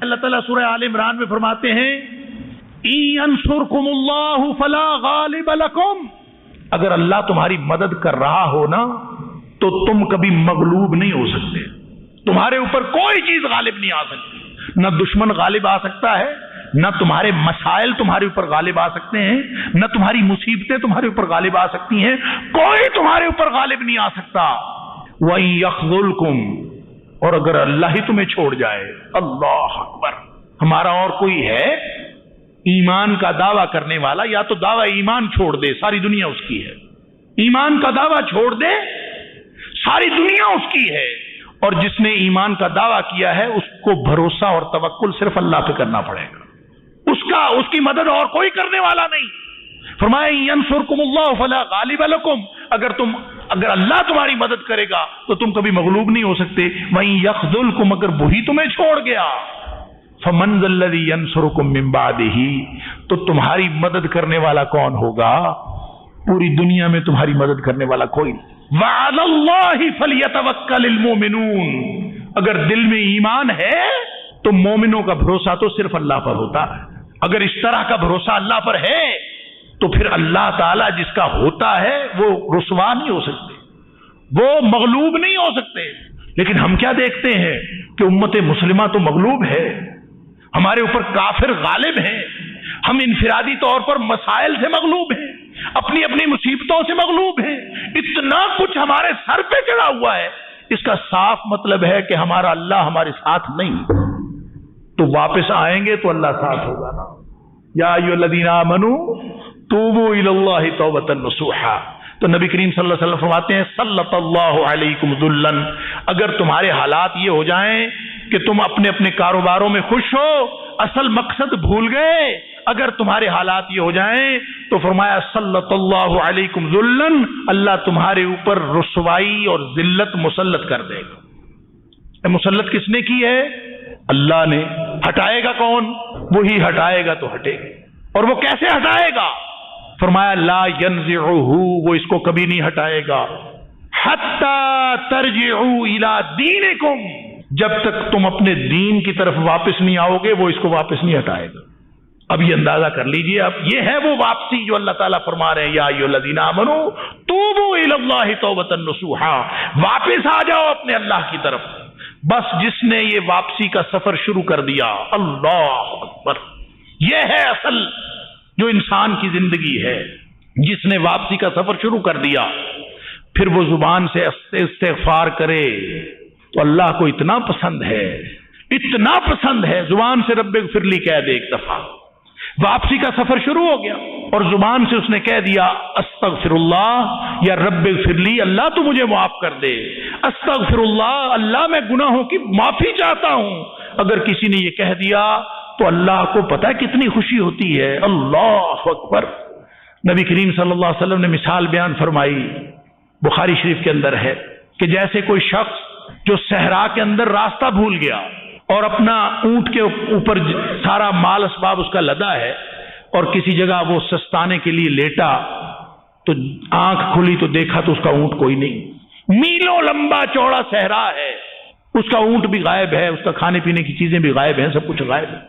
اللہ تعالیٰ سورہ آل عمران میں فرماتے ہیں ان ینصرکم اللہ فلا غالب لکم، اگر اللہ تمہاری مدد کر رہا ہو نا تو تم کبھی مغلوب نہیں ہو سکتے، تمہارے اوپر کوئی چیز غالب نہیں آ سکتی، نہ دشمن غالب آ سکتا ہے، نہ تمہارے مسائل تمہارے اوپر غالب آ سکتے ہیں، نہ تمہاری مصیبتیں تمہارے اوپر غالب آ سکتی ہیں، کوئی تمہارے اوپر غالب نہیں آ سکتا۔ وَإِن يَخْذُلْكُمْ، اور اگر اللہ ہی تمہیں چھوڑ جائے، اللہ اکبر، ہمارا اور کوئی ہے ایمان کا دعویٰ کرنے والا؟ یا تو دعویٰ ایمان چھوڑ دے، ساری دنیا اس کی ہے، ایمان کا دعویٰ چھوڑ دے، ساری دنیا اس کی ہے، اور جس نے ایمان کا دعویٰ کیا ہے اس کو بھروسہ اور توکل صرف اللہ پہ کرنا پڑے گا، اس کی مدد اور کوئی کرنے والا نہیں۔ فرمایا ینصرکم اللہ فلا غالب لکم، اگر اللہ تمہاری مدد کرے گا تو تم کبھی مغلوب نہیں ہو سکتے۔ وَإِن يَخْذُلْكُمْ، اگر وہی تمہیں چھوڑ گیا، فَمَنْ ذَا الَّذِي يَنصُرُكُم مِّن بَعْدِهِ، تو تمہاری مدد کرنے والا کون ہوگا؟ پوری دنیا میں تمہاری مدد کرنے والا کوئی نہیں۔ وَعَلَى اللَّهِ فَلْيَتَوَكَّلِ الْمُؤْمِنُونَ، اگر دل میں ایمان ہے تو مومنوں کا بھروسہ تو صرف اللہ پر ہوتا ہے۔ اگر اس طرح کا بھروسہ اللہ پر ہے تو پھر اللہ تعالیٰ جس کا ہوتا ہے وہ رسوا نہیں ہو سکتے، وہ مغلوب نہیں ہو سکتے۔ لیکن ہم کیا دیکھتے ہیں کہ امت مسلمہ تو مغلوب ہے، ہمارے اوپر کافر غالب ہیں، ہم انفرادی طور پر مسائل سے مغلوب ہیں، اپنی اپنی مصیبتوں سے مغلوب ہیں، اتنا کچھ ہمارے سر پہ چڑھا ہوا ہے۔ اس کا صاف مطلب ہے کہ ہمارا اللہ ہمارے ساتھ نہیں، تو واپس آئیں گے تو اللہ ساتھ ہوگا نا۔ یا ایھا الذین آمنوا توبوا الی اللہ توبۃ نصوحا، تو نبی کریم صلی اللہ علیہ وسلم فرماتے ہیں سلط اللہ علیکم ذلا، اگر تمہارے حالات یہ ہو جائیں کہ تم اپنے اپنے کاروباروں میں خوش ہو، اصل مقصد بھول گئے، اگر تمہارے حالات یہ ہو جائیں تو فرمایا سلط اللہ علیکم ذلا، اللہ تمہارے اوپر رسوائی اور ذلت مسلط کر دے گا۔ مسلط کس نے کی ہے؟ اللہ نے۔ ہٹائے گا کون؟ وہی ہٹائے گا تو ہٹے گا، اور وہ کیسے ہٹائے گا؟ فرمایا لا ینزعہ، وہ اس کو کبھی نہیں ہٹائے گا، حتی ترجعوا الی دینکم، جب تک تم اپنے دین کی طرف واپس نہیں آؤ گے وہ اس کو واپس نہیں ہٹائے گا۔ اب یہ اندازہ کر لیجئے، اب یہ ہے وہ واپسی جو اللہ تعالیٰ فرما رہے ہیں یا ایھا الذین آمنوا توبوا الی اللہ توبۃ نصوحا، واپس آ جاؤ اپنے اللہ کی طرف۔ بس جس نے یہ واپسی کا سفر شروع کر دیا، اللہ اکبر، یہ ہے اصل جو انسان کی زندگی ہے، جس نے واپسی کا سفر شروع کر دیا، پھر وہ زبان سے استغفار کرے تو اللہ کو اتنا پسند ہے، اتنا پسند ہے، زبان سے رب اغفر لی کہہ دے ایک دفعہ، واپسی کا سفر شروع ہو گیا اور زبان سے اس نے کہہ دیا استغفر اللہ یا رب اغفر لی، اللہ تو مجھے معاف کر دے، استغفر اللہ، اللہ میں گناہوں کی معافی چاہتا ہوں۔ اگر کسی نے یہ کہہ دیا تو اللہ کو پتہ ہے کتنی خوشی ہوتی ہے۔ اللہ اکبر۔ نبی کریم صلی اللہ علیہ وسلم نے مثال بیان فرمائی، بخاری شریف کے اندر ہے، کہ جیسے کوئی شخص جو صحرا کے اندر راستہ بھول گیا اور اپنا اونٹ کے اوپر سارا مال اسباب اس کا لدا ہے، اور کسی جگہ وہ سستانے کے لیے لیٹا تو آنکھ کھلی تو دیکھا تو اس کا اونٹ کوئی نہیں، میلوں لمبا چوڑا صحرا ہے، اس کا اونٹ بھی غائب ہے، اس کا کھانے پینے کی چیزیں بھی غائب ہیں، سب کچھ غائب ہے۔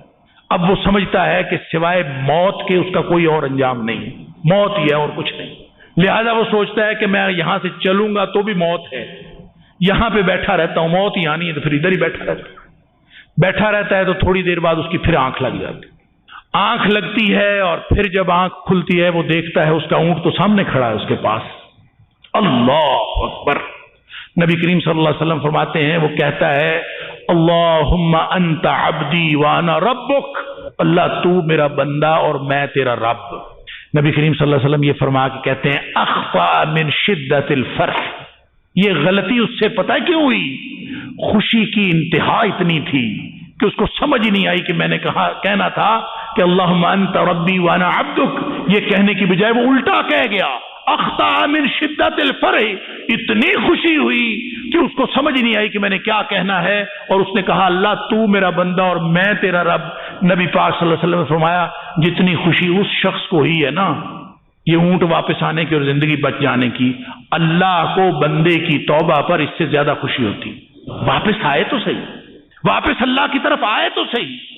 اب وہ سمجھتا ہے کہ سوائے موت کے اس کا کوئی اور انجام نہیں، موت ہی ہے اور کچھ نہیں، لہذا وہ سوچتا ہے کہ میں یہاں سے چلوں گا تو بھی موت ہے، یہاں پہ بیٹھا رہتا ہوں، موت ہی آنی ہے تو پھر ادھر ہی بیٹھا رہتا ہے تو تھوڑی دیر بعد اس کی پھر آنکھ لگ جاتی، آنکھ لگتی ہے اور پھر جب آنکھ کھلتی ہے وہ دیکھتا ہے اس کا اونٹ تو سامنے کھڑا ہے اس کے پاس۔ اللہ اکبر۔ نبی کریم صلی اللہ علیہ وسلم فرماتے ہیں، وہ کہتا ہے اللہم انت عبدی وانا ربک، اللہ تو میرا بندہ اور میں تیرا رب۔ نبی کریم صلی اللہ علیہ وسلم یہ فرما کے کہتے ہیں اخفا من شدت الفرح، یہ غلطی اس سے پتہ کیوں ہوئی؟ خوشی کی انتہا اتنی تھی کہ اس کو سمجھ ہی نہیں آئی کہ میں نے کہنا تھا کہ اللہم انت ربی وانا عبدک، یہ کہنے کی بجائے وہ الٹا کہہ گیا اخطا من شدت الفرح، اتنی خوشی ہوئی کہ اس کو سمجھ نہیں آئی کہ میں نے کیا کہنا ہے، اور اس نے کہا اللہ تو میرا بندہ اور میں تیرا رب۔ نبی پاک صلی اللہ علیہ وسلم نے فرمایا جتنی خوشی اس شخص کو ہوئی ہے نا یہ اونٹ واپس آنے کی اور زندگی بچ جانے کی، اللہ کو بندے کی توبہ پر اس سے زیادہ خوشی ہوتی۔ واپس آئے تو صحیح، واپس اللہ کی طرف آئے تو صحیح.